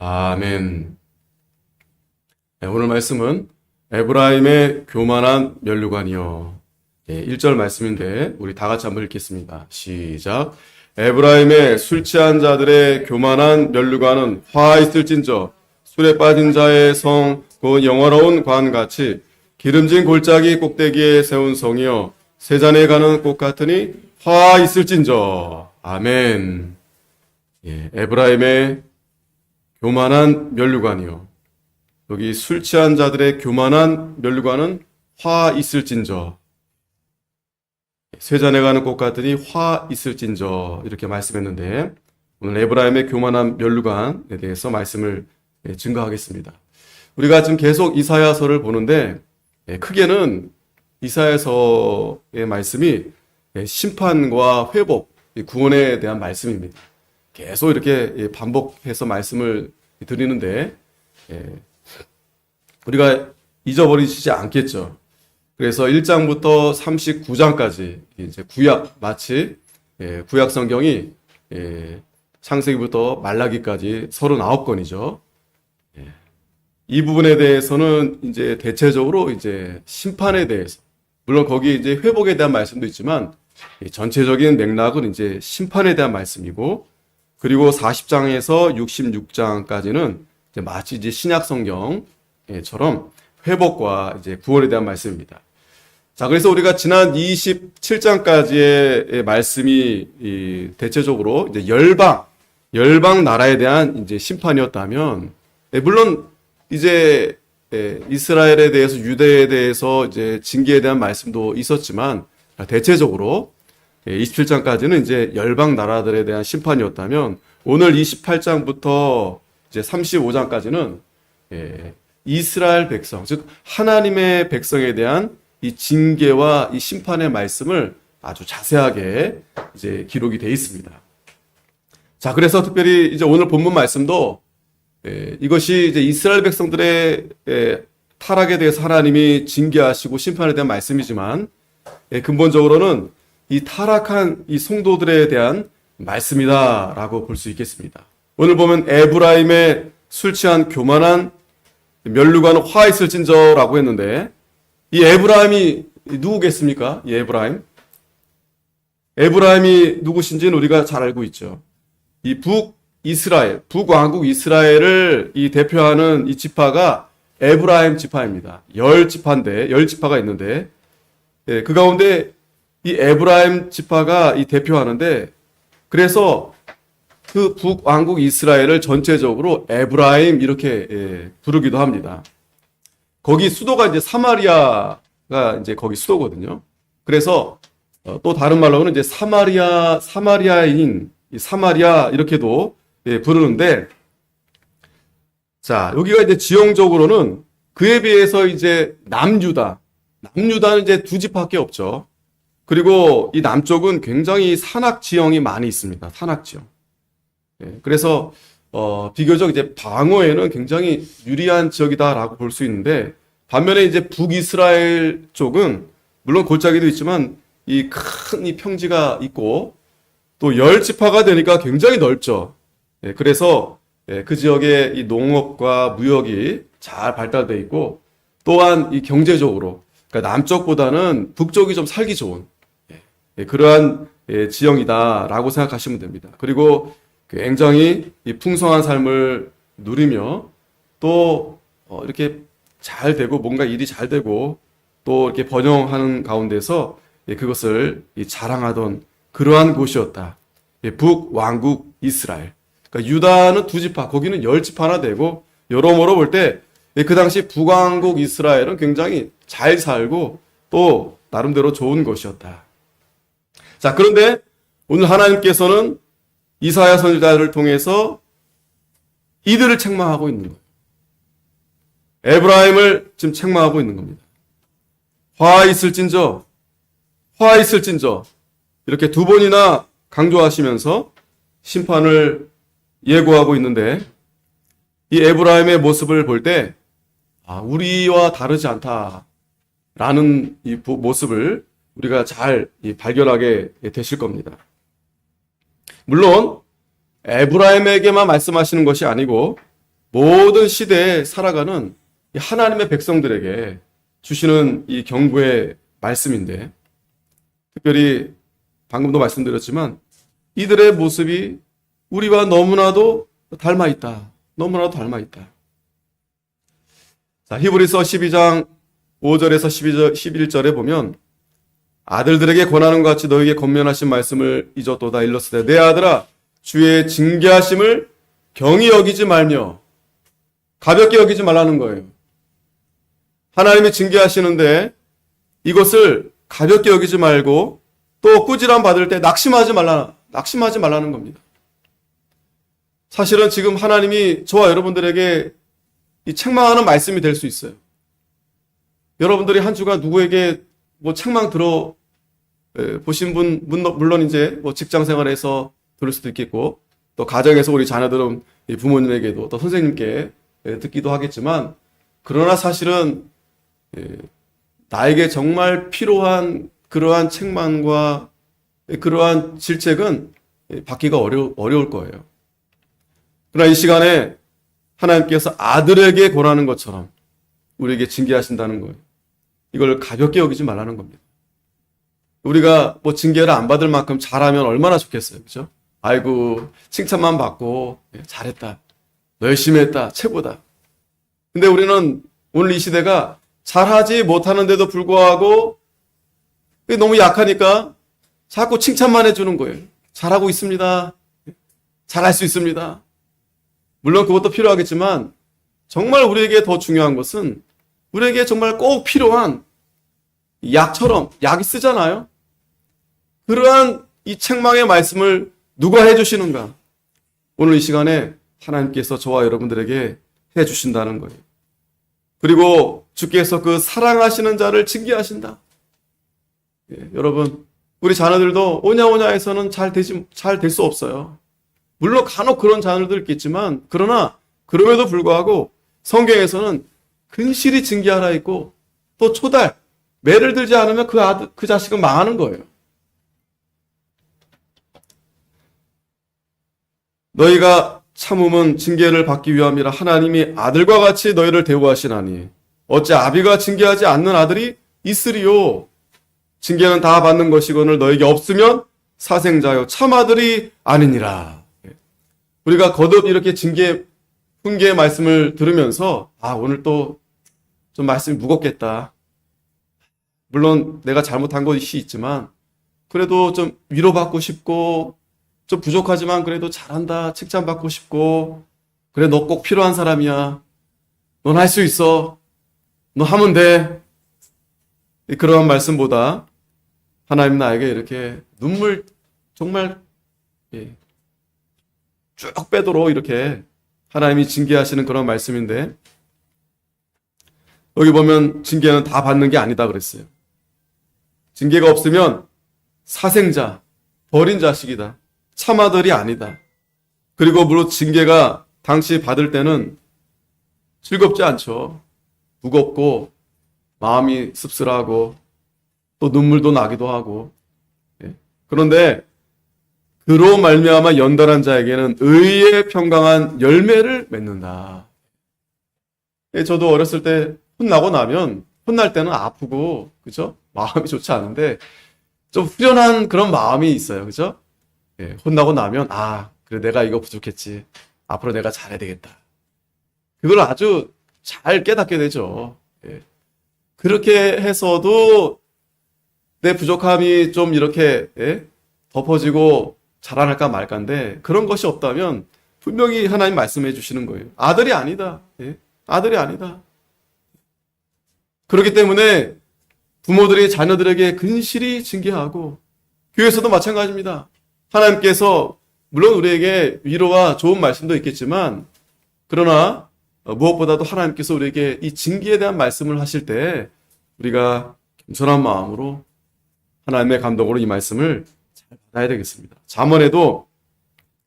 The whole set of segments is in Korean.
아멘. 네, 오늘 말씀은 에브라임의 교만한 면류관이요. 1절 말씀인데 우리 다 같이 한번 읽겠습니다. 시작. 에브라임의 술 취한 자들의 교만한 면류관은 화 있을진저 술에 빠진 자의 성 그 영화로운 관같이 기름진 골짜기 꼭대기에 세운 성이여 세잔에 가는 꽃 같으니 화 있을진저. 아멘. 에브라임의 교만한 면류관이요. 여기 술 취한 자들의 교만한 면류관은 화 있을진저. 쇠잔에 가는 꽃 같으니 화 있을진저. 이렇게 말씀했는데 오늘 에브라임의 교만한 면류관에 대해서 말씀을 증거하겠습니다. 우리가 지금 계속 이사야서를 보는데 크게는 이사야서의 말씀이 심판과 회복, 구원에 대한 말씀입니다. 계속 이렇게 반복해서 말씀을 드리는데 우리가 잊어버리시지 않겠죠. 그래서 1장부터 39장까지 이제 구약, 마치 구약 성경이 창세기부터 말라기까지 39권이죠. 이 부분에 대해서는 이제 대체적으로 이제 심판에 대해서, 물론 거기 이제 회복에 대한 말씀도 있지만 전체적인 맥락은 이제 심판에 대한 말씀이고, 그리고 40장에서 66장까지는 이제 마치 이제 신약 성경처럼 회복과 이제 구원에 대한 말씀입니다. 자, 그래서 우리가 지난 27장까지의 말씀이 대체적으로 이제 열방 나라에 대한 이제 심판이었다면, 물론 이제 이스라엘에 대해서, 유대에 대해서 이제 징계에 대한 말씀도 있었지만 대체적으로 27장까지는 이제 열방 나라들에 대한 심판이었다면, 오늘 28장부터 이제 35장까지는 이스라엘 백성, 즉 하나님의 백성에 대한 이 징계와 이 심판의 말씀을 아주 자세하게 이제 기록이 되어 있습니다. 자, 그래서 특별히 이제 오늘 본문 말씀도 이것이 이제 이스라엘 백성들의 타락에 대해서 하나님이 징계하시고 심판에 대한 말씀이지만, 근본적으로는 이 타락한 이 성도들에 대한 말씀이다라고 볼 수 있겠습니다. 오늘 보면 에브라임의 술 취한 교만한 면류관은 화 있을진저라고 했는데, 이 에브라임이 누구겠습니까? 이 에브라임이 누구신지는 우리가 잘 알고 있죠. 이 북왕국 이스라엘을 이 대표하는 이 지파가 에브라임 지파입니다. 10지파가 있는데, 그 가운데 이 에브라임 지파가 이 대표하는데, 그래서 그 북왕국 이스라엘을 전체적으로 에브라임 이렇게 부르기도 합니다. 거기 수도가 이제 사마리아가 이제 거기 수도거든요. 그래서 또 다른 말로는 이제 사마리아인 사마리아 이렇게도 부르는데, 자, 여기가 이제 지형적으로는 그에 비해서 이제 남유다는 이제 두 집밖에 없죠. 그리고 이 남쪽은 굉장히 산악 지형이 많이 있습니다. 산악 지형. 그래서 비교적 이제 방어에는 굉장히 유리한 지역이다라고 볼 수 있는데, 반면에 이제 북이스라엘 쪽은 물론 골짜기도 있지만 이 큰 이 평지가 있고 또 10지파가 되니까 굉장히 넓죠. 그래서 그 지역에 이 농업과 무역이 잘 발달되어 있고, 또한 이 경제적으로 그러니까 남쪽보다는 북쪽이 좀 살기 좋은 그러한 지형이다라고 생각하시면 됩니다. 그리고 굉장히 이 풍성한 삶을 누리며 또 이렇게 잘 되고 뭔가 일이 잘 되고 또 이렇게 번영하는 가운데서 그것을 자랑하던 그러한 곳이었다. 북왕국 이스라엘. 그러니까 유다는 두 지파, 거기는 10지파나 되고, 여러모로 볼 때 그 당시 북왕국 이스라엘은 굉장히 잘 살고 또 나름대로 좋은 것이었다. 자, 그런데 오늘 하나님께서는 이사야 선지자를 통해서 이들을 책망하고 있는 거예요. 에브라임을 지금 책망하고 있는 겁니다. 화 있을진저 이렇게 두 번이나 강조하시면서 심판을 예고하고 있는데, 이 에브라임의 모습을 볼 때 우리와 다르지 않다라는 이 모습을 우리가 잘 발견하게 되실 겁니다. 물론 에브라임에게만 말씀하시는 것이 아니고 모든 시대에 살아가는 이 하나님의 백성들에게 주시는 이 경고의 말씀인데, 특별히 방금도 말씀드렸지만 이들의 모습이 우리와 너무나도 닮아 있다. 너무나도 닮아 있다. 자, 히브리서 12장 5절에서 11절에 보면 아들들에게 권하는 것 같이 너에게 권면하신 말씀을 잊었도다. 일렀으되 내 아들아 주의 징계하심을 경히 여기지 말며, 가볍게 여기지 말라는 거예요. 하나님이 징계하시는데 이것을 가볍게 여기지 말고 또 꾸지람 받을 때 낙심하지 말라는 겁니다. 사실은 지금 하나님이 저와 여러분들에게 이 책망하는 말씀이 될 수 있어요. 여러분들이 한 주간 누구에게 뭐 책망 들어 보신 분, 물론 이제 뭐 직장 생활에서 들을 수도 있겠고, 또 가정에서 우리 자녀들은 부모님에게도 또 선생님께 듣기도 하겠지만, 그러나 사실은 나에게 정말 필요한 그러한 책망과 그러한 질책은 받기가 어려울 거예요. 그러나 이 시간에 하나님께서 아들에게 권하는 것처럼 우리에게 징계하신다는 거예요. 이걸 가볍게 여기지 말라는 겁니다. 우리가 뭐 징계를 안 받을 만큼 잘하면 얼마나 좋겠어요. 그죠? 아이고, 칭찬만 받고, 잘했다. 너 열심히 했다. 최고다. 근데 우리는 오늘 이 시대가 잘하지 못하는데도 불구하고 너무 약하니까 자꾸 칭찬만 해주는 거예요. 잘하고 있습니다. 잘할 수 있습니다. 물론 그것도 필요하겠지만 정말 우리에게 더 중요한 것은 우리에게 정말 꼭 필요한 약처럼, 약이 쓰잖아요. 그러한 이 책망의 말씀을 누가 해주시는가? 오늘 이 시간에 하나님께서 저와 여러분들에게 해주신다는 거예요. 그리고 주께서 그 사랑하시는 자를 징계하신다. 여러분, 우리 자녀들도 오냐오냐해서는 잘 될 수 없어요. 물론 간혹 그런 자녀들 있겠지만, 그러나 그럼에도 불구하고 성경에서는 근실히 징계하라 있고, 또 초달, 매를 들지 않으면 그 자식은 망하는 거예요. 너희가 참음은 징계를 받기 위함이라 하나님이 아들과 같이 너희를 대우하시나니 어찌 아비가 징계하지 않는 아들이 있으리요. 징계는 다 받는 것이거늘 너에게 없으면 사생자요 참 아들이 아니니라. 우리가 거듭 이렇게 훈계의 말씀을 들으면서 오늘 또 좀 말씀이 무겁겠다. 물론 내가 잘못한 것이 있지만 그래도 좀 위로받고 싶고 좀 부족하지만 그래도 잘한다 칭찬받고 싶고, 그래 너 꼭 필요한 사람이야, 넌 할 수 있어, 너 하면 돼, 그러한 말씀보다 하나님 나에게 이렇게 눈물 정말 쭉 빼도록 이렇게 하나님이 징계하시는 그런 말씀인데, 여기 보면 징계는 다 받는 게 아니다 그랬어요. 징계가 없으면 사생자, 버린 자식이다. 참아들이 아니다. 그리고 물론 징계가 당시 받을 때는 즐겁지 않죠. 무겁고 마음이 씁쓸하고 또 눈물도 나기도 하고. 그런데 그로 말미암아 연단한 자에게는 의의 평강한 열매를 맺는다. 저도 어렸을 때 혼나고 나면, 혼날 때는 아프고 그죠? 마음이 좋지 않은데 좀 후련한 그런 마음이 있어요. 그죠? 혼나고 나면 그래 내가 이거 부족했지, 앞으로 내가 잘해야 되겠다. 그걸 아주 잘 깨닫게 되죠. 그렇게 해서도 내 부족함이 좀 이렇게 덮어지고 자라날까 말까인데, 그런 것이 없다면 분명히 하나님 말씀해 주시는 거예요. 아들이 아니다. 아들이 아니다. 그렇기 때문에 부모들이 자녀들에게 근실히 징계하고, 교회에서도 마찬가지입니다. 하나님께서 물론 우리에게 위로와 좋은 말씀도 있겠지만, 그러나 무엇보다도 하나님께서 우리에게 이 징계에 대한 말씀을 하실 때 우리가 겸손한 마음으로 하나님의 감동으로 이 말씀을 잘 받아야 되겠습니다. 잠언에도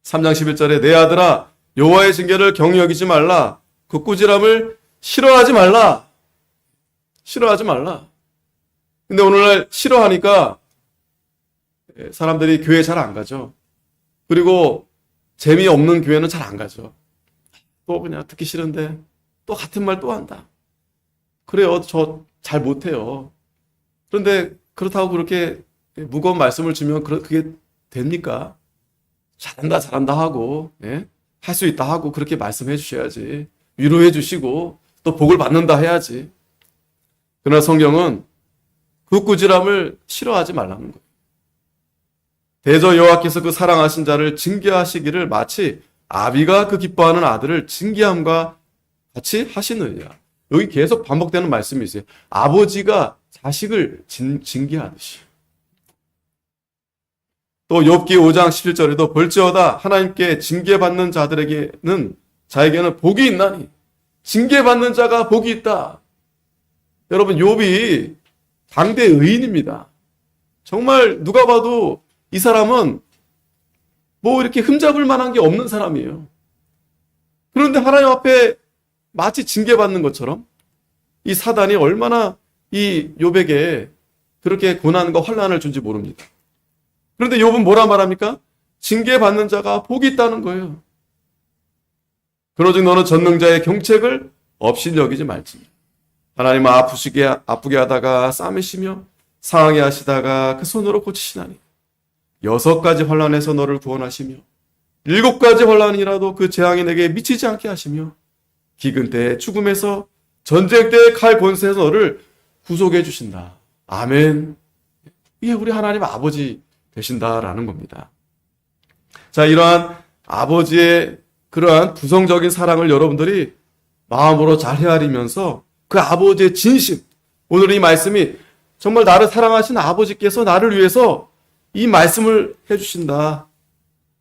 3장 11절에 내 아들아 여호와의 징계를 경히 여기지 말라, 그 꾸지람을 싫어하지 말라. 싫어하지 말라. 근데 오늘날 싫어하니까 사람들이 교회 잘 안 가죠. 그리고 재미없는 교회는 잘 안 가죠. 또 그냥 듣기 싫은데 또 같은 말 또 한다. 그래요. 저 잘 못해요. 그런데 그렇다고 그렇게 무거운 말씀을 주면 그게 됩니까? 잘한다, 잘한다 하고, 예? 할 수 있다 하고 그렇게 말씀해 주셔야지. 위로해 주시고 또 복을 받는다 해야지. 그러나 성경은 그 꾸지람을 싫어하지 말라는 거예요. 대저 여호와께서 그 사랑하신 자를 징계하시기를 마치 아비가 그 기뻐하는 아들을 징계함과 같이 하시느니라. 여기 계속 반복되는 말씀이 있어요. 아버지가 자식을 징계하듯이. 또 욥기 5장 11절에도 볼지어다 하나님께 징계받는 자에게는 복이 있나니 징계받는 자가 복이 있다. 여러분 욥이 당대 의인입니다. 정말 누가 봐도 이 사람은 뭐 이렇게 흠잡을 만한 게 없는 사람이에요. 그런데 하나님 앞에 마치 징계받는 것처럼 이 사단이 얼마나 이 욥에게 그렇게 고난과 환난을 준지 모릅니다. 그런데 욥은 뭐라 말합니까? 징계받는 자가 복이 있다는 거예요. 그러즉 너는 전능자의 경책을 없이 여기지 말지. 하나님은 아프게 하다가 싸매시며 상하게 하시다가 그 손으로 고치시나니 6가지 환난에서 너를 구원하시며 7가지 환난이라도 그 재앙이 내게 미치지 않게 하시며 기근 때에 죽음에서 전쟁 때의 칼 권세에서 너를 구속해 주신다. 아멘. 이게 우리 하나님 아버지 되신다라는 겁니다. 자, 이러한 아버지의 그러한 부성적인 사랑을 여러분들이 마음으로 잘 헤아리면서 그 아버지의 진심, 오늘 이 말씀이 정말 나를 사랑하신 아버지께서 나를 위해서 이 말씀을 해주신다.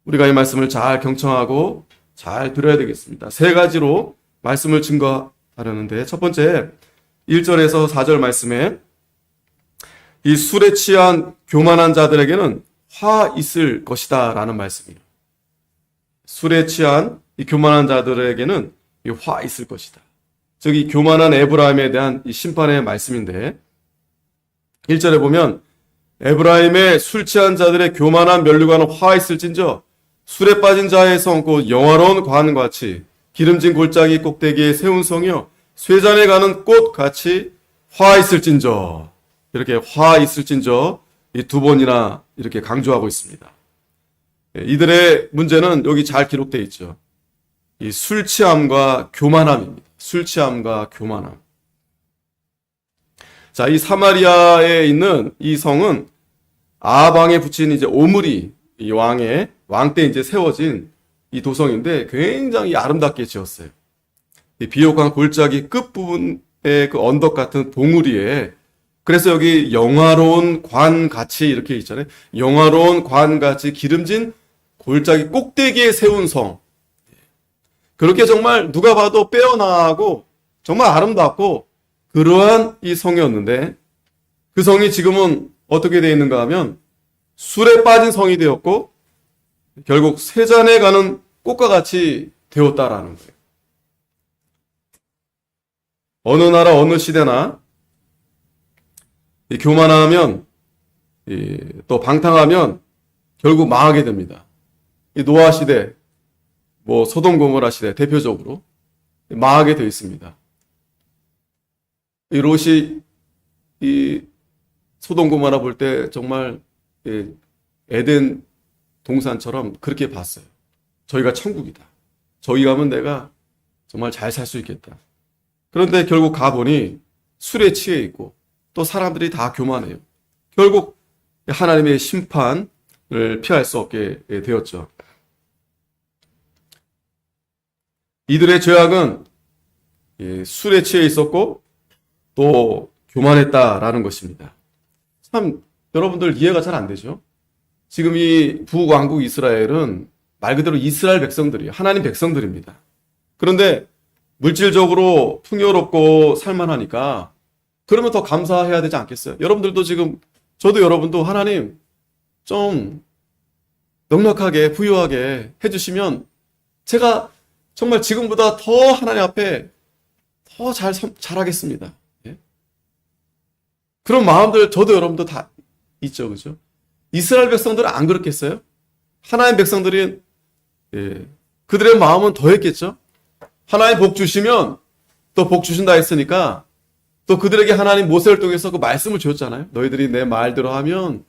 우리가 이 말씀을 잘 경청하고 잘 들어야 되겠습니다. 3가지로 말씀을 증거하려는데, 첫 번째 1절에서 4절 말씀에 이 술에 취한 교만한 자들에게는 화 있을 것이다 라는 말씀이에요. 술에 취한 이 교만한 자들에게는 이 화 있을 것이다. 즉 이 교만한 에브라임에 대한 이 심판의 말씀인데, 1절에 보면 에브라임의 술 취한 자들의 교만한 면류관은 화 있을진저 술에 빠진 자의 성 곧 영화로운 관같이 기름진 골짜기 꼭대기에 세운 성이요 쇠잔에 가는 꽃같이 화 있을진저. 이렇게 화 있을진저 이 2번이나 이렇게 강조하고 있습니다. 이들의 문제는 여기 잘 기록되어 있죠. 이 술 취함과 교만함입니다. 술 취함과 교만함. 자, 이 사마리아에 있는 이 성은 아방에 붙인 이제 오므리 이 왕 때 이제 세워진 이 도성인데 굉장히 아름답게 지었어요. 이 비옥한 골짜기 끝부분의 그 언덕 같은 봉우리에, 그래서 여기 영화로운 관같이 이렇게 있잖아요. 영화로운 관같이 기름진 골짜기 꼭대기에 세운 성. 그렇게 정말 누가 봐도 빼어나고 정말 아름답고 그러한 이 성이었는데, 그 성이 지금은 어떻게 되어 있는가 하면 술에 빠진 성이 되었고 결국 쇠잔에 가는 꽃과 같이 되었다라는 거예요. 어느 나라 어느 시대나 이 교만하면 또 방탕하면 결국 망하게 됩니다. 이 노아 시대, 뭐 소돔 고모라 시대 대표적으로 망하게 되어 있습니다. 이 롯이 이 소돔 고모라 볼 때 정말 에덴 동산처럼 그렇게 봤어요. 저희가 천국이다. 저기 가면 내가 정말 잘 살 수 있겠다. 그런데 결국 가보니 술에 취해 있고 또 사람들이 다 교만해요. 결국 하나님의 심판을 피할 수 없게 되었죠. 이들의 죄악은 술에 취해 있었고 또 교만했다라는 것입니다. 참 여러분들 이해가 잘 안 되죠? 지금 이 북왕국 이스라엘은 말 그대로 이스라엘 백성들이에요. 하나님 백성들입니다. 그런데 물질적으로 풍요롭고 살만하니까 그러면 더 감사해야 되지 않겠어요? 여러분들도 지금, 저도 여러분도 하나님 좀 넉넉하게 부유하게 해주시면 제가 정말 지금보다 더 하나님 앞에 더 잘하겠습니다. 예? 그런 마음들 저도 여러분도 다 있죠, 그죠? 이스라엘 백성들은 안 그렇겠어요? 하나님 백성들이 그들의 마음은 더했겠죠? 하나님 복 주시면 또 복 주신다 했으니까 또 그들에게 하나님 모세를 통해서 그 말씀을 주었잖아요. 너희들이 내 말대로 하면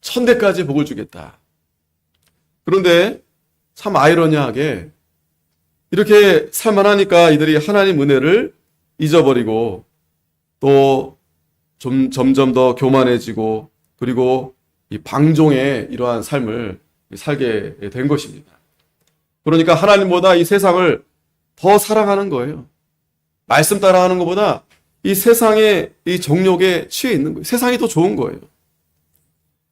1000대까지 복을 주겠다. 그런데 참 아이러니하게 이렇게 살만하니까 이들이 하나님 은혜를 잊어버리고 또 점점 더 교만해지고 그리고 이 방종의 이러한 삶을 살게 된 것입니다. 그러니까 하나님보다 이 세상을 더 사랑하는 거예요. 말씀 따라하는 것보다 이 세상의 이 정욕에 취해 있는 거예요. 세상이 더 좋은 거예요.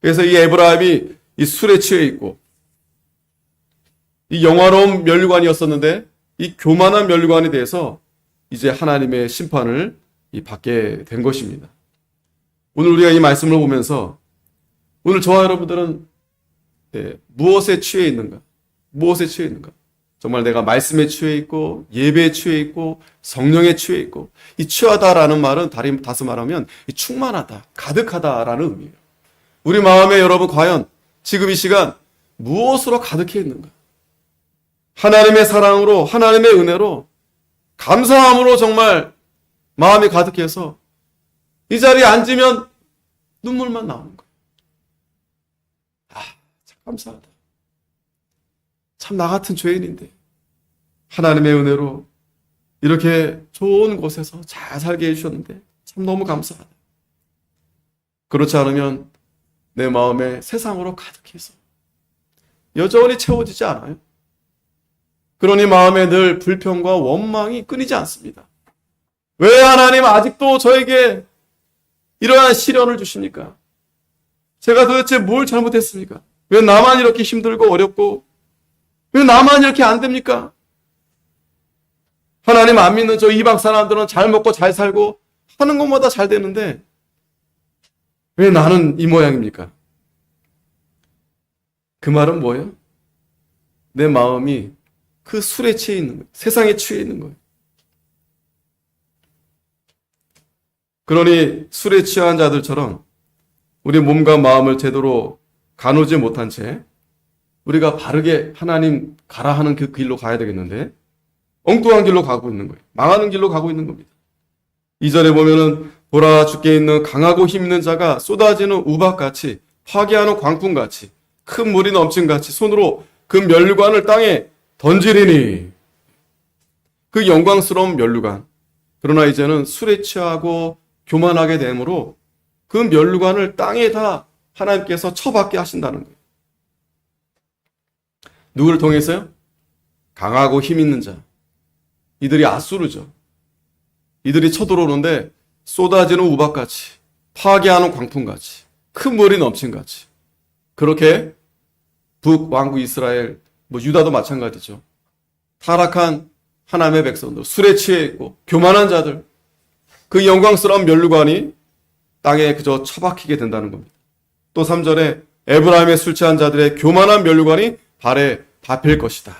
그래서 이 에브라임이 이 술에 취해 있고 이 영화로운 면류관이었었는데 이 교만한 면류관이 돼서 이제 하나님의 심판을 받게 된 것입니다. 오늘 우리가 이 말씀을 보면서 오늘 저와 여러분들은 무엇에 취해 있는가? 무엇에 취해 있는가? 정말 내가 말씀에 취해 있고 예배에 취해 있고 성령에 취해 있고 이 취하다라는 말은 다시 말하면 이 충만하다, 가득하다라는 의미예요. 우리 마음에 여러분 과연 지금 이 시간 무엇으로 가득해 있는가? 하나님의 사랑으로 하나님의 은혜로 감사함으로 정말 마음이 가득해서 이 자리에 앉으면 눈물만 나오는 거예요. 참 감사하다. 참 나 같은 죄인인데 하나님의 은혜로 이렇게 좋은 곳에서 잘 살게 해주셨는데 참 너무 감사하다. 그렇지 않으면 내 마음에 세상으로 가득해서 여전히 채워지지 않아요. 그러니 마음에 늘 불평과 원망이 끊이지 않습니다. 왜 하나님 아직도 저에게 이러한 시련을 주십니까? 제가 도대체 뭘 잘못했습니까? 왜 나만 이렇게 힘들고 어렵고 왜 나만 이렇게 안 됩니까? 하나님 안 믿는 저 이방 사람들은 잘 먹고 잘 살고 하는 것마다 잘 되는데 왜 나는 이 모양입니까? 그 말은 뭐예요? 내 마음이 그 술에 취해 있는 거예요. 세상에 취해 있는 거예요. 그러니 술에 취한 자들처럼 우리 몸과 마음을 제대로 가누지 못한 채 우리가 바르게 하나님 가라 하는 그 길로 가야 되겠는데 엉뚱한 길로 가고 있는 거예요. 망하는 길로 가고 있는 겁니다. 2절에 보면은 보라 주께 있는 강하고 힘 있는 자가 쏟아지는 우박같이 파괴하는 광풍같이 큰 물이 넘친같이 손으로 그 면류관을 땅에 던지리니 그 영광스러운 면류관. 그러나 이제는 술에 취하고 교만하게 되므로 그 면류관을 땅에 다 하나님께서 처박게 하신다는 거예요. 누구를 통해서요? 강하고 힘 있는 자. 이들이 아수르죠. 이들이 쳐들어오는데 쏟아지는 우박같이 파괴하는 광풍같이 큰 물이 넘친같이 그렇게 북왕국 이스라엘 유다도 마찬가지죠. 타락한 하나님의 백성들 술에 취해 있고 교만한 자들 그 영광스러운 면류관이 땅에 그저 처박히게 된다는 겁니다. 또 3절에 에브라임의 술 취한 자들의 교만한 면류관이 발에 밟힐 것이다.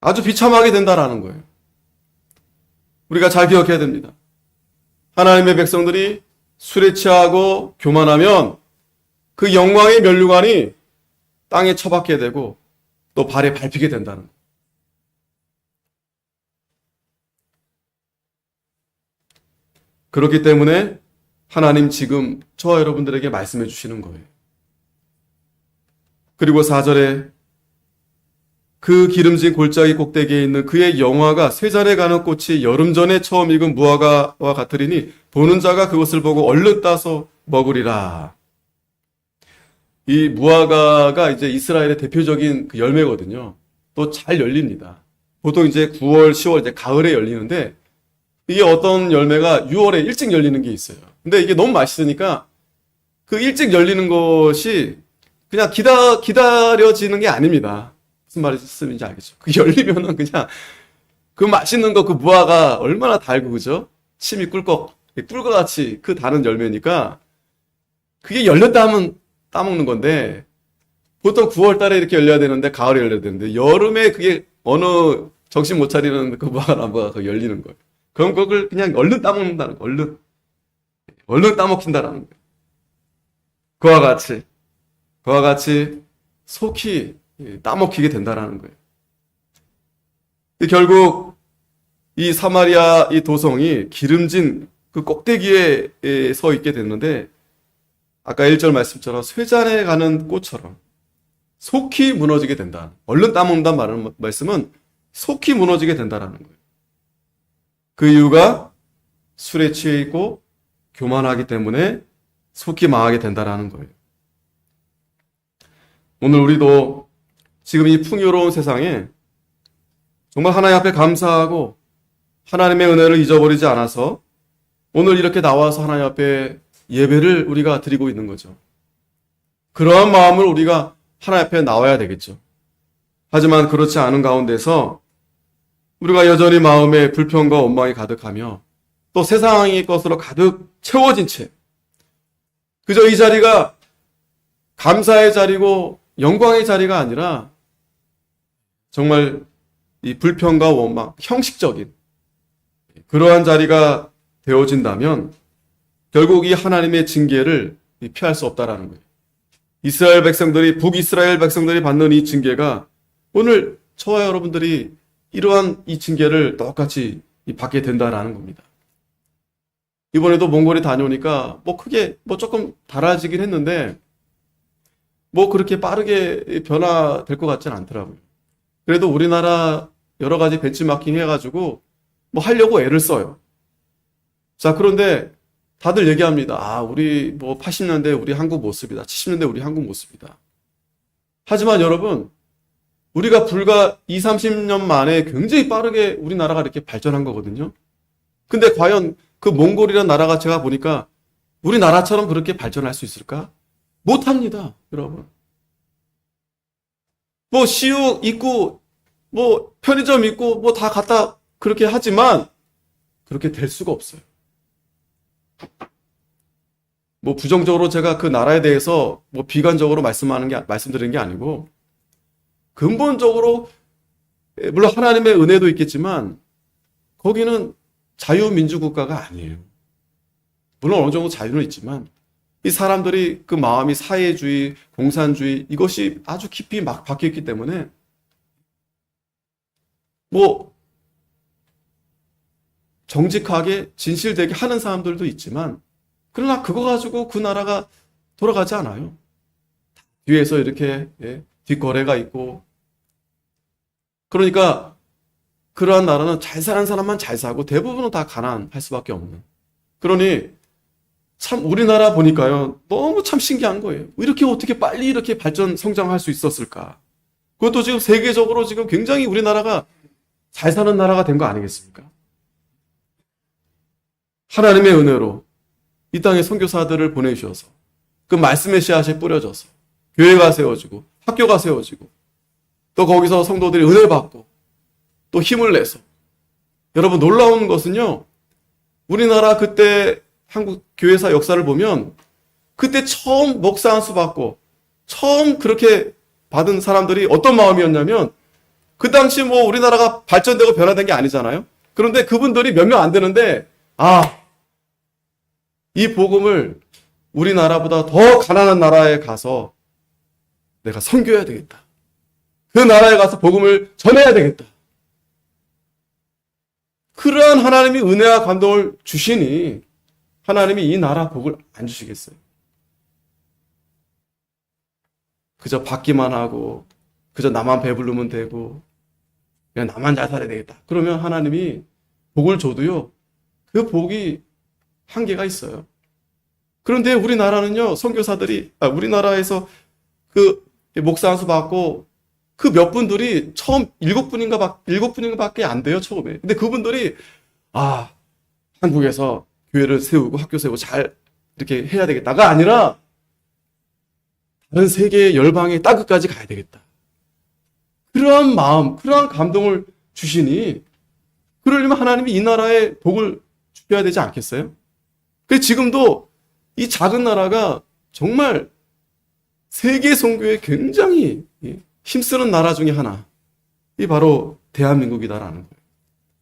아주 비참하게 된다라는 거예요. 우리가 잘 기억해야 됩니다. 하나님의 백성들이 술에 취하고 교만하면 그 영광의 면류관이 땅에 처박게 되고 또 발에 밟히게 된다는 거예요. 그렇기 때문에 하나님 지금 저와 여러분들에게 말씀해 주시는 거예요. 그리고 4절에 그 기름진 골짜기 꼭대기에 있는 그의 영화가 쇠잔에 가는 꽃이 여름 전에 처음 익은 무화과와 같으리니 보는 자가 그것을 보고 얼른 따서 먹으리라. 이 무화과가 이제 이스라엘의 대표적인 그 열매거든요. 또 잘 열립니다. 보통 이제 9월, 10월 이제 가을에 열리는데 이게 어떤 열매가 6월에 일찍 열리는 게 있어요. 근데 이게 너무 맛있으니까 그 일찍 열리는 것이 그냥 기다려지는 게 아닙니다. 무슨 말씀인지 알겠죠? 그 열리면은 그냥 그 맛있는 거 그 무화과 얼마나 달고 그죠? 침이 꿀것 같이 그 다른 열매니까 그게 열렸다 하면 따먹는 건데 보통 9월 달에 이렇게 열려야 되는데 가을에 열려야 되는데 여름에 그게 어느 정신 못 차리는 그 무화과 나무가 열리는 거예요. 그럼 그걸 그냥 얼른 따먹는다는 거, 얼른 따먹힌다라는 거예요. 그와 같이 속히 따먹히게 된다라는 거예요. 결국 이 사마리아 이 도성이 기름진 그 꼭대기에 서 있게 됐는데 아까 1절 말씀처럼 쇠잔에 가는 꽃처럼 속히 무너지게 된다. 얼른 따먹는다는 말씀은 속히 무너지게 된다라는 거예요. 그 이유가 술에 취해 있고 교만하기 때문에 속히 망하게 된다라는 거예요. 오늘 우리도 지금 이 풍요로운 세상에 정말 하나님 앞에 감사하고 하나님의 은혜를 잊어버리지 않아서 오늘 이렇게 나와서 하나님 앞에 예배를 우리가 드리고 있는 거죠. 그러한 마음을 우리가 하나님 앞에 나와야 되겠죠. 하지만 그렇지 않은 가운데서 우리가 여전히 마음에 불평과 원망이 가득하며 또 세상의 것으로 가득 채워진 채 그저 이 자리가 감사의 자리고 영광의 자리가 아니라 정말 이 불평과 원망, 형식적인 그러한 자리가 되어진다면 결국 이 하나님의 징계를 피할 수 없다라는 거예요. 이스라엘 백성들이, 북이스라엘 백성들이 받는 이 징계가 오늘 저와 여러분들이 이러한 이 징계를 똑같이 받게 된다라는 겁니다. 이번에도 몽골에 다녀오니까 크게 조금 달라지긴 했는데 그렇게 빠르게 변화될 것 같지는 않더라고요. 그래도 우리나라 여러 가지 벤치마킹 해가지고 하려고 애를 써요. 자, 그런데 다들 얘기합니다. 우리 80년대 우리 한국 모습이다. 70년대 우리 한국 모습이다. 하지만 여러분, 우리가 불과 20, 30년 만에 굉장히 빠르게 우리나라가 이렇게 발전한 거거든요. 근데 과연 그 몽골이라는 나라가 제가 보니까 우리나라처럼 그렇게 발전할 수 있을까? 못합니다, 여러분. CU 있고, 편의점 있고, 다 갖다 그렇게 하지만, 그렇게 될 수가 없어요. 부정적으로 제가 그 나라에 대해서 비관적으로 말씀드리는 게 아니고, 근본적으로, 물론 하나님의 은혜도 있겠지만, 거기는 자유민주국가가 아니에요. 물론 어느 정도 자유는 있지만, 이 사람들이 그 마음이 사회주의, 공산주의, 이것이 아주 깊이 막 박혀있기 때문에, 정직하게, 진실되게 하는 사람들도 있지만, 그러나 그거 가지고 그 나라가 돌아가지 않아요. 뒤에서 이렇게, 뒷거래가 있고. 그러니까, 그러한 나라는 잘 사는 사람만 잘 사고, 대부분은 다 가난할 수밖에 없는. 그러니, 참 우리나라 보니까요 너무 참 신기한 거예요. 이렇게 어떻게 빨리 이렇게 발전 성장할 수 있었을까? 그것도 지금 세계적으로 지금 굉장히 우리나라가 잘 사는 나라가 된 거 아니겠습니까? 하나님의 은혜로 이 땅에 선교사들을 보내주셔서 그 말씀의 씨앗이 뿌려져서 교회가 세워지고 학교가 세워지고 또 거기서 성도들이 은혜 받고 또 힘을 내서 여러분 놀라운 것은요 우리나라 그때 한국 교회사 역사를 보면 그때 처음 목사 안수 받고 처음 그렇게 받은 사람들이 어떤 마음이었냐면 그 당시 우리나라가 발전되고 변화된 게 아니잖아요. 그런데 그분들이 몇 명 안 되는데 이 복음을 우리나라보다 더 가난한 나라에 가서 내가 선교해야 되겠다. 그 나라에 가서 복음을 전해야 되겠다. 그러한 하나님이 은혜와 감동을 주시니 하나님이 이 나라 복을 안 주시겠어요? 그저 받기만 하고 그저 나만 배부르면 되고 그냥 나만 잘 살아야 되겠다. 그러면 하나님이 복을 줘도요. 그 복이 한계가 있어요. 그런데 우리나라는요. 우리나라에서 그 목사 안수 받고 그 몇 분들이 처음 7분인가밖에 안 돼요. 처음에. 근데 그분들이 한국에서 교회를 세우고 학교 세우고 잘 이렇게 해야 되겠다가 아니라 다른 세계의 열방의 땅끝까지 가야 되겠다. 그러한 마음, 그러한 감동을 주시니 그러려면 하나님이 이 나라에 복을 주셔야 되지 않겠어요? 그래서 지금도 이 작은 나라가 정말 세계 선교에 굉장히 힘쓰는 나라 중에 하나, 이 바로 대한민국이다라는 거예요.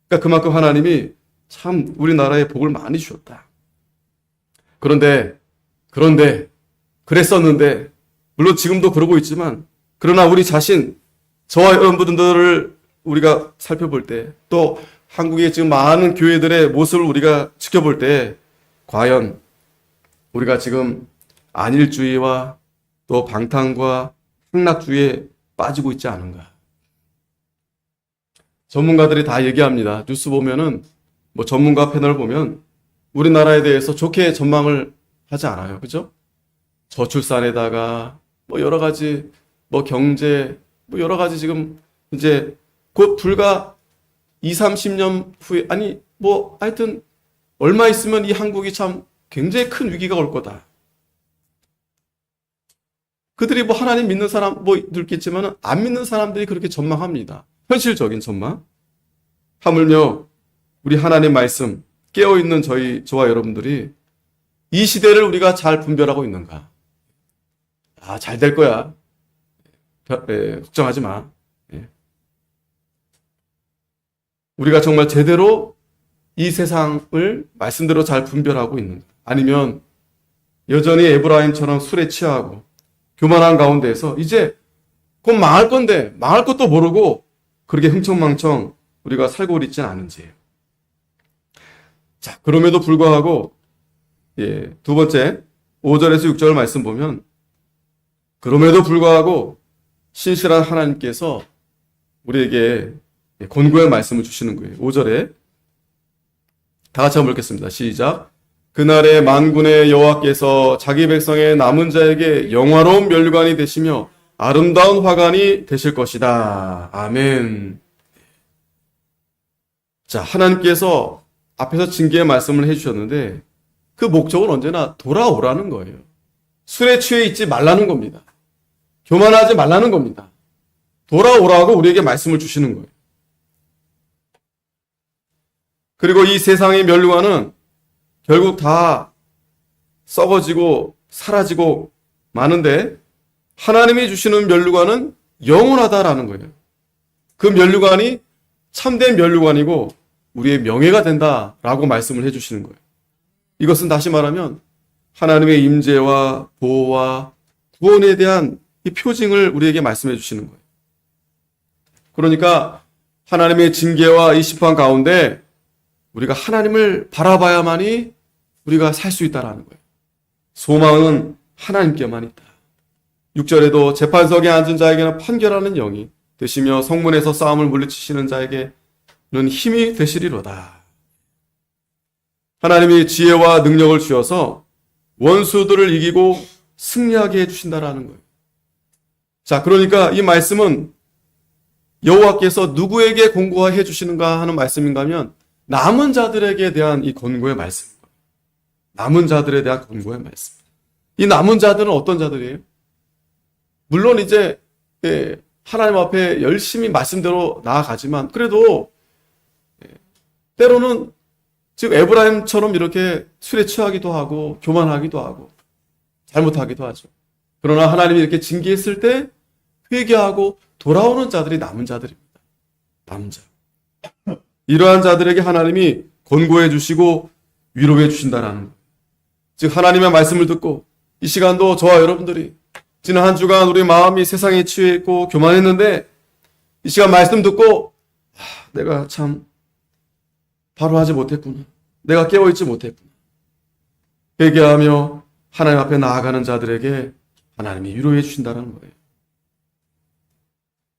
그러니까 그만큼 하나님이 참 우리나라에 복을 많이 주셨다. 그런데 그랬었는데 물론 지금도 그러고 있지만 그러나 우리 자신 저와 여러분들을 우리가 살펴볼 때, 또 한국의 지금 많은 교회들의 모습을 우리가 지켜볼 때, 과연 우리가 지금 안일주의와 또 방탕과 행락주의에 빠지고 있지 않은가? 전문가들이 다 얘기합니다. 뉴스 보면은, 뭐 전문가 패널 보면 우리나라에 대해서 좋게 전망을 하지 않아요. 그죠? 저출산에다가 뭐 여러 가지 뭐 경제 뭐 여러 가지 지금 이제 곧 불과 2, 30년 후에 아니 뭐 하여튼 얼마 있으면 이 한국이 참 굉장히 큰 위기가 올 거다. 그들이 뭐 하나님 믿는 사람 뭐 있겠지만 안 믿는 사람들이 그렇게 전망합니다. 현실적인 전망. 하물며 우리 하나님 말씀 깨어있는 저와 여러분들이 이 시대를 우리가 잘 분별하고 있는가? 아, 잘 될 거야. 걱정하지 마. 우리가 정말 제대로 이 세상을 말씀대로 잘 분별하고 있는가? 아니면 여전히 에브라임처럼 술에 취하고 교만한 가운데에서 이제 곧 망할 건데 망할 것도 모르고 그렇게 흥청망청 우리가 살고 있지는 않은지. 자, 그럼에도 불구하고 두 번째 5절에서 6절 말씀 보면 그럼에도 불구하고 신실한 하나님께서 우리에게 권고의 말씀을 주시는 거예요. 5절에 다 같이 한번 읽겠습니다. 시작. 그날에 만군의 여호와께서 자기 백성의 남은 자에게 영화로운 면류관이 되시며 아름다운 화관이 되실 것이다. 아멘. 자, 하나님께서 앞에서 징계의 말씀을 해주셨는데 그 목적은 언제나 돌아오라는 거예요. 술에 취해 있지 말라는 겁니다. 교만하지 말라는 겁니다. 돌아오라고 우리에게 말씀을 주시는 거예요. 그리고 이 세상의 면류관은 결국 다 썩어지고 사라지고 마는데 하나님이 주시는 면류관은 영원하다라는 거예요. 그 면류관이 참된 면류관이고 우리의 명예가 된다라고 말씀을 해주시는 거예요. 이것은 다시 말하면 하나님의 임재와 보호와 구원에 대한 이 표징을 우리에게 말씀해 주시는 거예요. 그러니까 하나님의 징계와 이 심판 가운데 우리가 하나님을 바라봐야만이 우리가 살 수 있다라는 거예요. 소망은 하나님께만 있다. 6절에도 재판석에 앉은 자에게는 판결하는 영이 되시며 성문에서 싸움을 물리치시는 자에게는 힘이 되시리로다. 하나님이 지혜와 능력을 주셔서 원수들을 이기고 승리하게 해주신다라는 거예요. 자, 그러니까 이 말씀은 여호와께서 누구에게 권고해 주시는가 하는 말씀인가 하면 남은 자들에게 대한 이 권고의 말씀. 남은 자들에 대한 권고의 말씀. 이 남은 자들은 어떤 자들이에요? 물론 이제 하나님 앞에 열심히 말씀대로 나아가지만 그래도 때로는 지금 에브라임처럼 이렇게 술에 취하기도 하고 교만하기도 하고 잘못하기도 하죠. 그러나 하나님이 이렇게 징계했을 때 회개하고 돌아오는 자들이 남은 자들입니다. 남은 자. 이러한 자들에게 하나님이 권고해 주시고 위로해 주신다라는 거예요. 즉 하나님의 말씀을 듣고 이 시간도 저와 여러분들이 지난 한 주간 우리 마음이 세상에 취해 있고 교만했는데 이 시간 말씀 듣고 내가 참 바로 하지 못했구나. 내가 깨어있지 못했구나. 회개하며 하나님 앞에 나아가는 자들에게 하나님이 위로해 주신다는 거예요.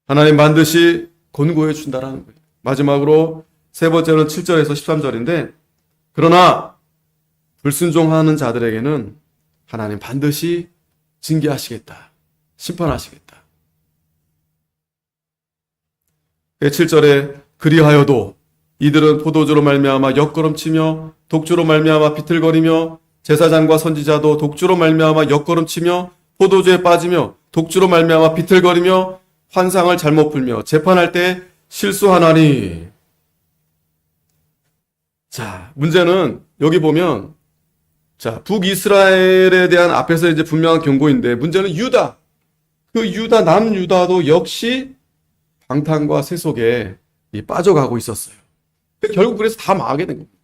하나님 반드시 권고해 주신다는 거예요. 마지막으로 세 번째는 7절에서 13절인데 그러나 불순종하는 자들에게는 하나님 반드시 징계하시겠다. 심판하시겠다. 7절에 그리하여도 이들은 포도주로 말미암아 역걸음치며 독주로 말미암아 비틀거리며 제사장과 선지자도 독주로 말미암아 역걸음치며 포도주에 빠지며 독주로 말미암아 비틀거리며 환상을 잘못 풀며 재판할 때 실수하나니. 자, 문제는 여기 보면 자, 북이스라엘에 대한 앞에서 이제 분명한 경고인데 문제는 유다. 그 유다, 남유다도 역시 방탕과 세속에 빠져가고 있었어요. 결국 그래서 다 망하게 된 겁니다.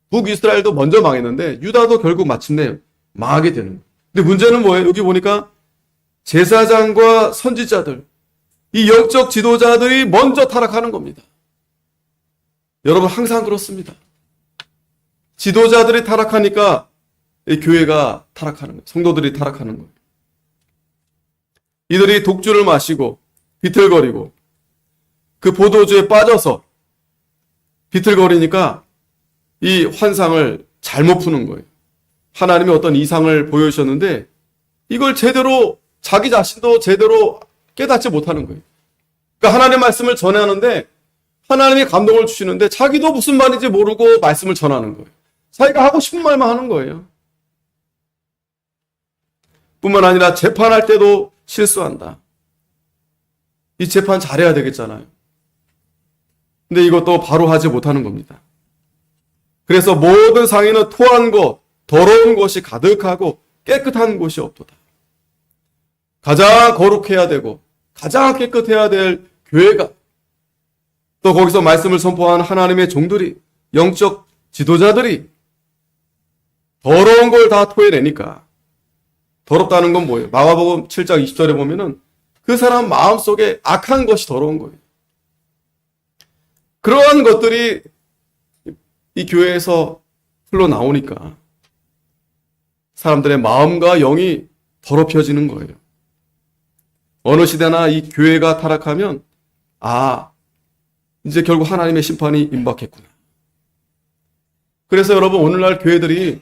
북이스라엘도 먼저 망했는데 유다도 결국 마침내 망하게 되는 거예요. 근데 문제는 뭐예요? 여기 보니까 제사장과 선지자들, 이 영적 지도자들이 먼저 타락하는 겁니다. 여러분 항상 그렇습니다. 지도자들이 타락하니까 이 교회가 타락하는 거예요. 성도들이 타락하는 거예요. 이들이 독주를 마시고 비틀거리고 그 포도주에 빠져서 비틀거리니까 이 환상을 잘못 푸는 거예요. 하나님이 어떤 이상을 보여주셨는데 이걸 제대로 자기 자신도 제대로 깨닫지 못하는 거예요. 그러니까 하나님의 말씀을 전하는데 하나님이 감동을 주시는데 자기도 무슨 말인지 모르고 말씀을 전하는 거예요. 자기가 하고 싶은 말만 하는 거예요. 뿐만 아니라 재판할 때도 실수한다. 이 재판 잘해야 되겠잖아요. 근데 이것도 바로 하지 못하는 겁니다. 그래서 모든 상에는 토한 것, 더러운 것이 가득하고 깨끗한 곳이 없도다. 가장 거룩해야 되고 가장 깨끗해야 될 교회가 또 거기서 말씀을 선포한 하나님의 종들이 영적 지도자들이 더러운 걸 다 토해내니까 더럽다는 건 뭐예요? 마가복음 7장 20절에 보면은 그 사람 마음속에 악한 것이 더러운 거예요. 그러한 것들이 이 교회에서 흘러나오니까 사람들의 마음과 영이 더럽혀지는 거예요. 어느 시대나 이 교회가 타락하면 이제 결국 하나님의 심판이 임박했구나. 그래서 여러분 오늘날 교회들이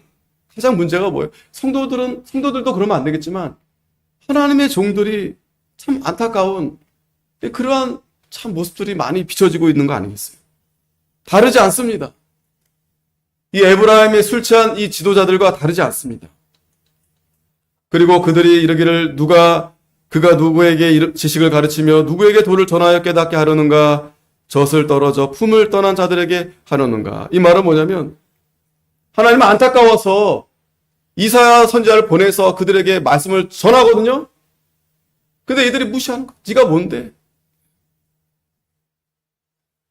가장 문제가 뭐예요? 성도들도 그러면 안 되겠지만 하나님의 종들이 참 안타까운 그러한 참 모습들이 많이 비춰지고 있는 거 아니겠어요? 다르지 않습니다. 이 에브라임의 술 취한 이 지도자들과 다르지 않습니다. 그리고 그들이 이르기를 그가 누구에게 지식을 가르치며 누구에게 도를 전하여 깨닫게 하려는가? 젖을 떨어져 품을 떠난 자들에게 하려는가? 이 말은 뭐냐면 하나님은 안타까워서 이사야 선지자를 보내서 그들에게 말씀을 전하거든요. 근데 이들이 무시하는 거야. 네가 뭔데?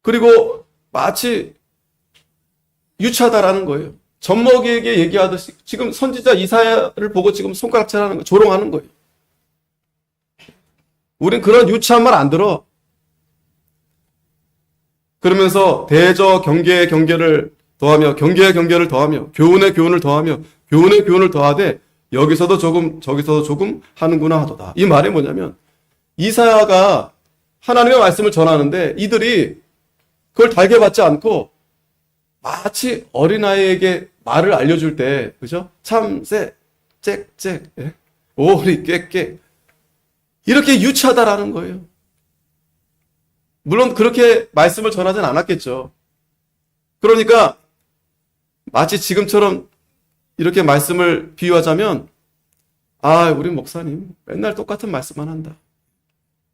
그리고 마치 유치하다라는 거예요. 젖먹이에게 얘기하듯이 지금 선지자 이사야를 보고 지금 손가락질하는 거, 조롱하는 거예요. 우린 그런 유치한 말 안 들어. 그러면서 대저 경계의 경계를 더하며 경계의 경계를 더하며 교훈의 교훈을 더하며 교훈의 교훈을 더하되 여기서도 조금 저기서도 조금 하는구나 하도다. 이 말이 뭐냐면 이사야가 하나님의 말씀을 전하는데 이들이 그걸 달게 받지 않고 마치 어린아이에게 말을 알려줄 때 그죠? 참새 짹짹 오리 꾀꾀 이렇게 유치하다라는 거예요. 물론 그렇게 말씀을 전하진 않았겠죠. 그러니까 마치 지금처럼 이렇게 말씀을 비유하자면 우리 목사님 맨날 똑같은 말씀만 한다.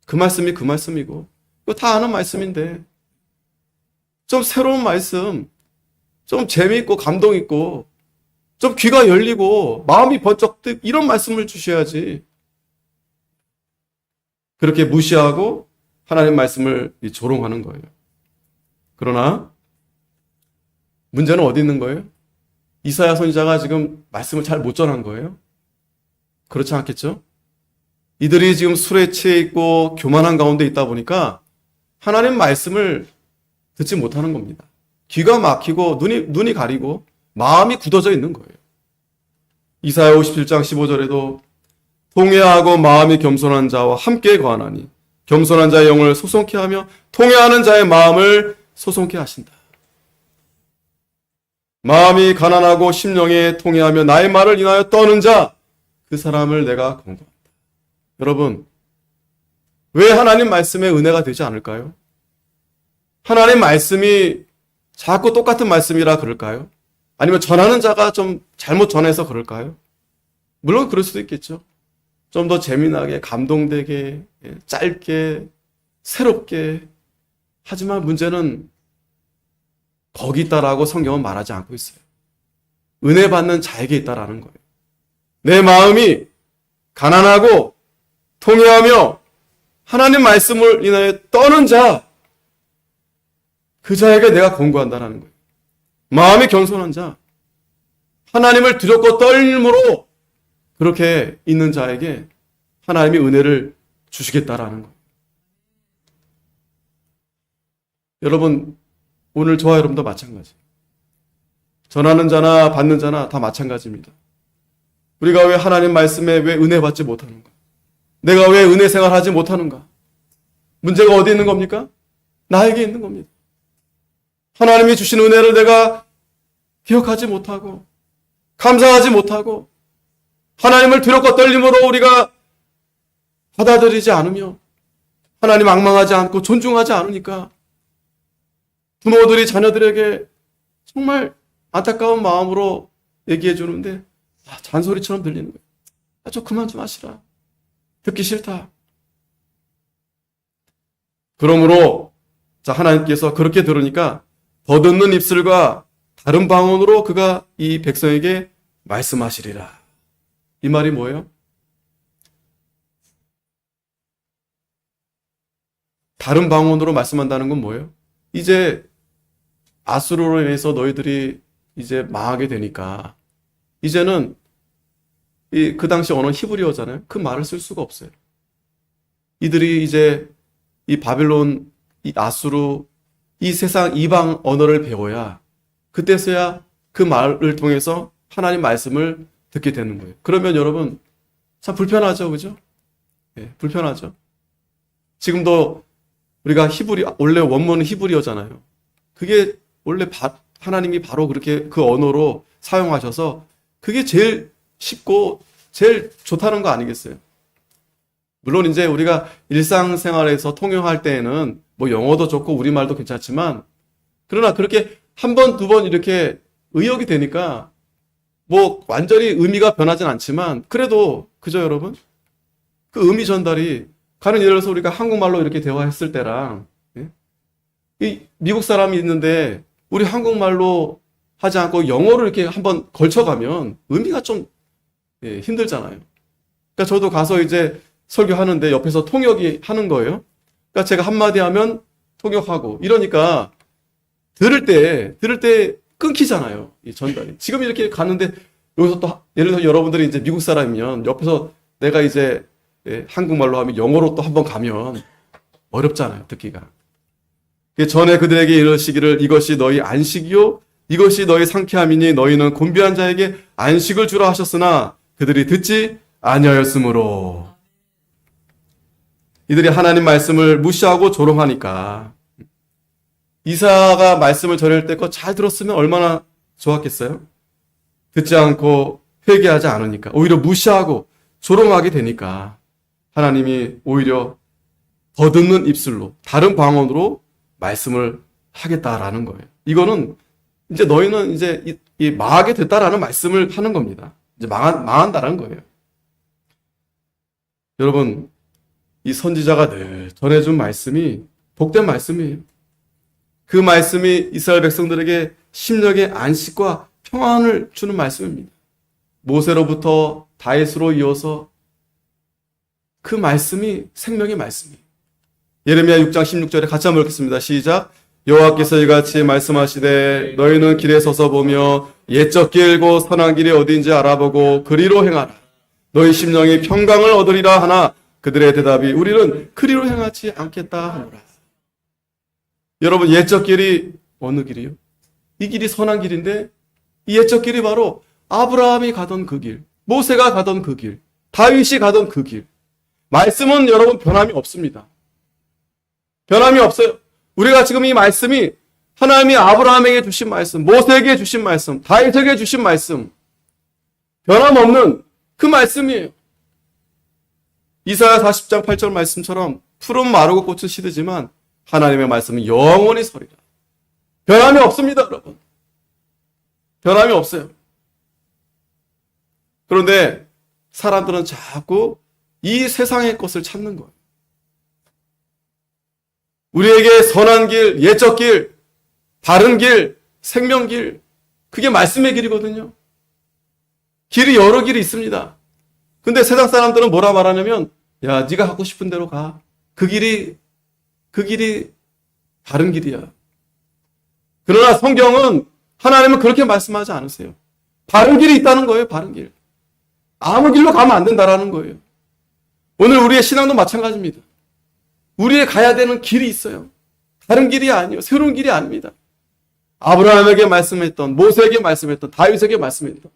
그 말씀이 그 말씀이고 이거 다 아는 말씀인데 좀 새로운 말씀, 좀 재미있고 감동 있고 좀 귀가 열리고 마음이 번쩍 뜨 이런 말씀을 주셔야지. 그렇게 무시하고 하나님 말씀을 조롱하는 거예요. 그러나 문제는 어디 있는 거예요? 이사야 선지자가 지금 말씀을 잘 못 전한 거예요? 그렇지 않겠죠? 이들이 지금 술에 취해 있고 교만한 가운데 있다 보니까 하나님 말씀을 듣지 못하는 겁니다. 귀가 막히고 눈이 가리고 마음이 굳어져 있는 거예요. 이사야 57장 15절에도 통회하고 마음이 겸손한 자와 함께 거하나니 겸손한 자의 영을 소송케 하며 통회하는 자의 마음을 소송케 하신다. 마음이 가난하고 심령에 통회하며 나의 말을 인하여 떠는 자, 그 사람을 내가 공경한다. 여러분, 왜 하나님 말씀의 은혜가 되지 않을까요? 하나님 말씀이 자꾸 똑같은 말씀이라 그럴까요? 아니면 전하는 자가 좀 잘못 전해서 그럴까요? 물론 그럴 수도 있겠죠. 좀 더 재미나게, 감동되게, 짧게, 새롭게. 하지만 문제는 거기 있다라고 성경은 말하지 않고 있어요. 은혜 받는 자에게 있다라는 거예요. 내 마음이 가난하고 통회하며 하나님 말씀을 인하여 떠는 자, 그 자에게 내가 권고한다라는 거예요. 마음이 겸손한 자, 하나님을 두렵고 떨림으로 그렇게 있는 자에게 하나님이 은혜를 주시겠다라는 거예요. 여러분, 오늘 저와 여러분도 마찬가지. 전하는 자나 받는 자나 다 마찬가지입니다. 우리가 왜 하나님 말씀에 왜 은혜 받지 못하는가? 내가 왜 은혜 생활하지 못하는가? 문제가 어디 있는 겁니까? 나에게 있는 겁니다. 하나님이 주신 은혜를 내가 기억하지 못하고 감사하지 못하고 하나님을 두렵고 떨림으로 우리가 받아들이지 않으며 하나님 앙망하지 않고 존중하지 않으니까 부모들이 자녀들에게 정말 안타까운 마음으로 얘기해 주는데 잔소리처럼 들리는 거예요. 저 그만 좀 하시라. 듣기 싫다. 그러므로 하나님께서 그렇게 들으니까 더듬는 입술과 다른 방언으로 그가 이 백성에게 말씀하시리라. 이 말이 뭐예요? 다른 방언으로 말씀한다는 건 뭐예요? 이제 아수르로 인해서 너희들이 이제 망하게 되니까 이제는 그 당시 언어는 히브리어잖아요. 그 말을 쓸 수가 없어요. 이들이 이제 이 바빌론, 이 아수르, 이 세상 이방 언어를 배워야 그때서야 그 말을 통해서 하나님 말씀을 듣게 되는 거예요. 그러면 여러분 참 불편하죠, 그죠? 네, 불편하죠. 지금도 우리가 원래 원문은 히브리어잖아요. 그게 원래 하나님이 바로 그렇게 그 언어로 사용하셔서 그게 제일 쉽고 제일 좋다는 거 아니겠어요? 물론 이제 우리가 일상생활에서 통용할 때에는 뭐 영어도 좋고 우리말도 괜찮지만 그러나 그렇게 한 번, 두 번 이렇게 의역이 되니까 뭐 완전히 의미가 변하진 않지만 그래도 그죠 여러분? 그 의미 전달이 가령 예를 들어서 우리가 한국말로 이렇게 대화했을 때랑 이 미국 사람이 있는데 우리 한국말로 하지 않고 영어로 이렇게 한번 걸쳐가면 의미가 좀 힘들잖아요. 그러니까 저도 가서 이제 설교하는데 옆에서 통역이 하는 거예요. 그러니까 제가 한마디 하면 통역하고 이러니까 들을 때 끊기잖아요. 이 전달이. 지금 이렇게 가는데 여기서 또 예를 들어서 여러분들이 이제 미국 사람이면 옆에서 내가 이제 한국말로 하면 영어로 또 한번 가면 어렵잖아요. 듣기가. 전에 그들에게 이르시기를 이것이 너희 안식이요 이것이 너희 상쾌함이니 너희는 곤비한 자에게 안식을 주라 하셨으나 그들이 듣지 아니하였으므로 이들이 하나님 말씀을 무시하고 조롱하니까 이사가 말씀을 전할 때 거 잘 들었으면 얼마나 좋았겠어요? 듣지 않고 회개하지 않으니까 오히려 무시하고 조롱하게 되니까 하나님이 오히려 더듬는 입술로 다른 방언으로 말씀을 하겠다라는 거예요. 이거는 이제 너희는 이제 이 망하게 됐다라는 말씀을 하는 겁니다. 이제 망한다라는 거예요. 여러분, 이 선지자가 늘 전해준 말씀이 복된 말씀이에요. 그 말씀이 이스라엘 백성들에게 심령의 안식과 평안을 주는 말씀입니다. 모세로부터 다윗으로 이어서 그 말씀이 생명의 말씀이에요. 예레미야 6장 16절에 같이 한번 읽겠습니다. 시작. 여호와께서 이같이 말씀하시되 너희는 길에 서서 보며 옛적 길고 선한 길이 어디인지 알아보고 그리로 행하라. 너희 심령이 평강을 얻으리라 하나 그들의 대답이 우리는 그리로 행하지 않겠다 하노라. 여러분 옛적 길이 어느 길이요? 이 길이 선한 길인데 이 옛적 길이 바로 아브라함이 가던 그 길, 모세가 가던 그 길, 다윗이 가던 그 길. 말씀은 여러분 변함이 없습니다. 변함이 없어요. 우리가 지금 이 말씀이 하나님이 아브라함에게 주신 말씀, 모세에게 주신 말씀, 다윗에게 주신 말씀, 변함없는 그 말씀이에요. 이사야 40장 8절 말씀처럼 푸른 마르고 꽃은 시들지만 하나님의 말씀은 영원히 서리라. 변함이 없습니다, 여러분. 변함이 없어요. 그런데 사람들은 자꾸 이 세상의 것을 찾는 거예요. 우리에게 선한 길, 옛적 길, 바른 길, 생명길, 그게 말씀의 길이거든요. 길이 여러 길이 있습니다. 근데 세상 사람들은 뭐라 말하냐면 야, 네가 갖고 싶은 대로 가. 그 길이 바른 길이야. 그러나 성경은 하나님은 그렇게 말씀하지 않으세요. 바른 길이 있다는 거예요. 바른 길. 아무 길로 가면 안 된다라는 거예요. 오늘 우리의 신앙도 마찬가지입니다. 우리의 가야 되는 길이 있어요. 다른 길이 아니에요. 새로운 길이 아닙니다. 아브라함에게 말씀했던, 모세에게 말씀했던, 다윗에게 말씀했던.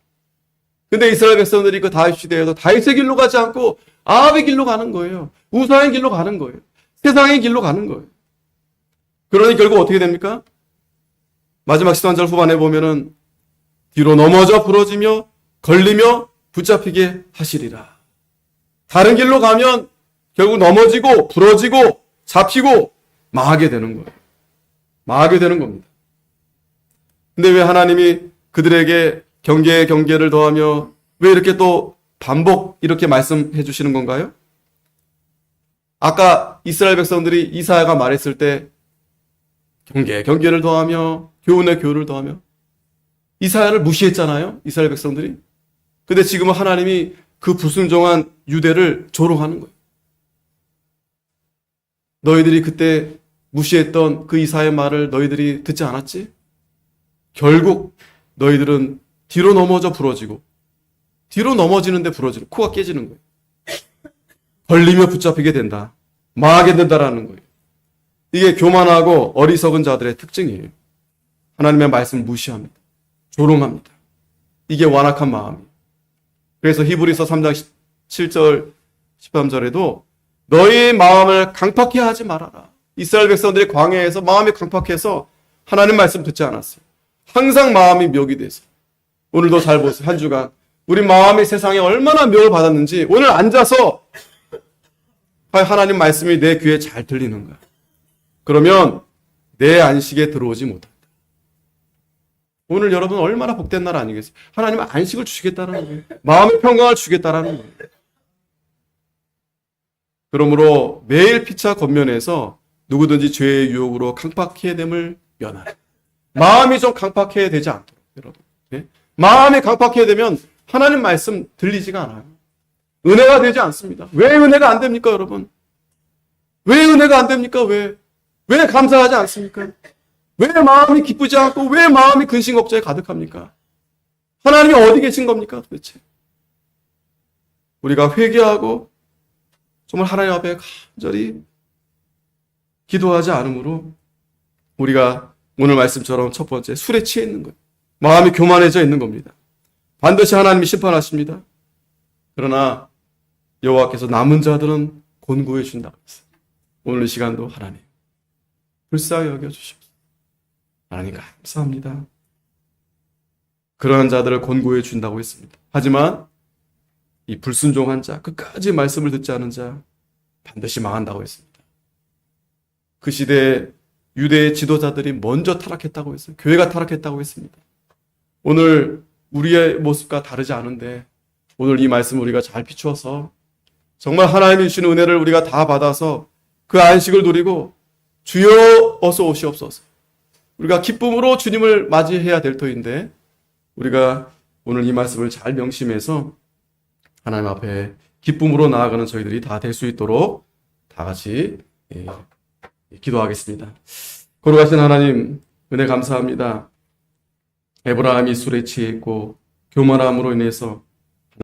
근데 이스라엘 백성들이 그 다윗 시대에도 다윗의 길로 가지 않고 아합의 길로 가는 거예요. 우사의 길로 가는 거예요. 세상의 길로 가는 거예요. 그러니 결국 어떻게 됩니까? 마지막 13절 후반에 보면은 뒤로 넘어져 부러지며 걸리며 붙잡히게 하시리라. 다른 길로 가면 결국 넘어지고 부러지고 잡히고 망하게 되는 거예요. 망하게 되는 겁니다. 근데 왜 하나님이 그들에게 경계에 경계를 더하며 왜 이렇게 또 반복 이렇게 말씀해 주시는 건가요? 아까 이스라엘 백성들이 이사야가 말했을 때 경계에 경계를 더하며 교훈에 교훈을 더하며 이사야를 무시했잖아요. 이스라엘 백성들이. 근데 지금은 하나님이 그 불순종한 유대를 조롱하는 거예요. 너희들이 그때 무시했던 그 이사야의 말을 너희들이 듣지 않았지? 결국 너희들은 뒤로 넘어져 부러지고 뒤로 넘어지는데 부러지고 코가 깨지는 거예요. 걸리며 붙잡히게 된다. 망하게 된다라는 거예요. 이게 교만하고 어리석은 자들의 특징이에요. 하나님의 말씀을 무시합니다. 조롱합니다. 이게 완악한 마음이에요. 그래서 히브리서 3장 7절 13절에도 너희의 마음을 강팍해 하지 말아라. 이스라엘 백성들이 광야에서 마음이 강팍해서 하나님 말씀 듣지 않았어요. 항상 마음이 묘기 돼서. 오늘도 잘 보세요. 한 주간 우리 마음이 세상에 얼마나 묘를 받았는지 오늘 앉아서 하나님 말씀이 내 귀에 잘 들리는가. 그러면 내 안식에 들어오지 못한다. 오늘 여러분 얼마나 복된 날 아니겠어요? 하나님은 안식을 주시겠다는 거예요. 마음의 평강을 주겠다는 거예요. 그러므로 매일 피차 겉면에서 누구든지 죄의 유혹으로 강팍해야 됨을 면하라. 마음이 좀 강팍해야 되지 않도록 여러분. 네? 마음이 강팍해야 되면 하나님 말씀 들리지가 않아요. 은혜가 되지 않습니다. 왜 은혜가 안 됩니까, 여러분? 왜 은혜가 안 됩니까? 왜 감사하지 않습니까? 왜 마음이 기쁘지 않고 왜 마음이 근심 걱정에 가득합니까? 하나님이 어디 계신 겁니까, 도대체? 우리가 회개하고 정말 하나님 앞에 간절히 기도하지 않으므로 우리가 오늘 말씀처럼 첫 번째 술에 취해 있는 거예요. 마음이 교만해져 있는 겁니다. 반드시 하나님이 심판하십니다. 그러나 여호와께서 남은 자들은 곤고해 준다고 했어요. 오늘 이 시간도 하나님 불쌍히 여겨주십시오. 하나님 감사합니다. 그러한 자들을 곤고해 준다고 했습니다. 하지만 이 불순종한 자, 끝까지 말씀을 듣지 않은 자 반드시 망한다고 했습니다. 그 시대에 유대의 지도자들이 먼저 타락했다고 했어요. 교회가 타락했다고 했습니다. 오늘 우리의 모습과 다르지 않은데 오늘 이 말씀 우리가 잘 비추어서 정말 하나님이 주시는 은혜를 우리가 다 받아서 그 안식을 누리고 주여 어서 오시옵소서. 우리가 기쁨으로 주님을 맞이해야 될 터인데 우리가 오늘 이 말씀을 잘 명심해서 하나님 앞에 기쁨으로 나아가는 저희들이 다 될 수 있도록 다 같이 기도하겠습니다. 거룩하신 하나님 은혜 감사합니다. 에브라함이 술에 취해 있고 교만함으로 인해서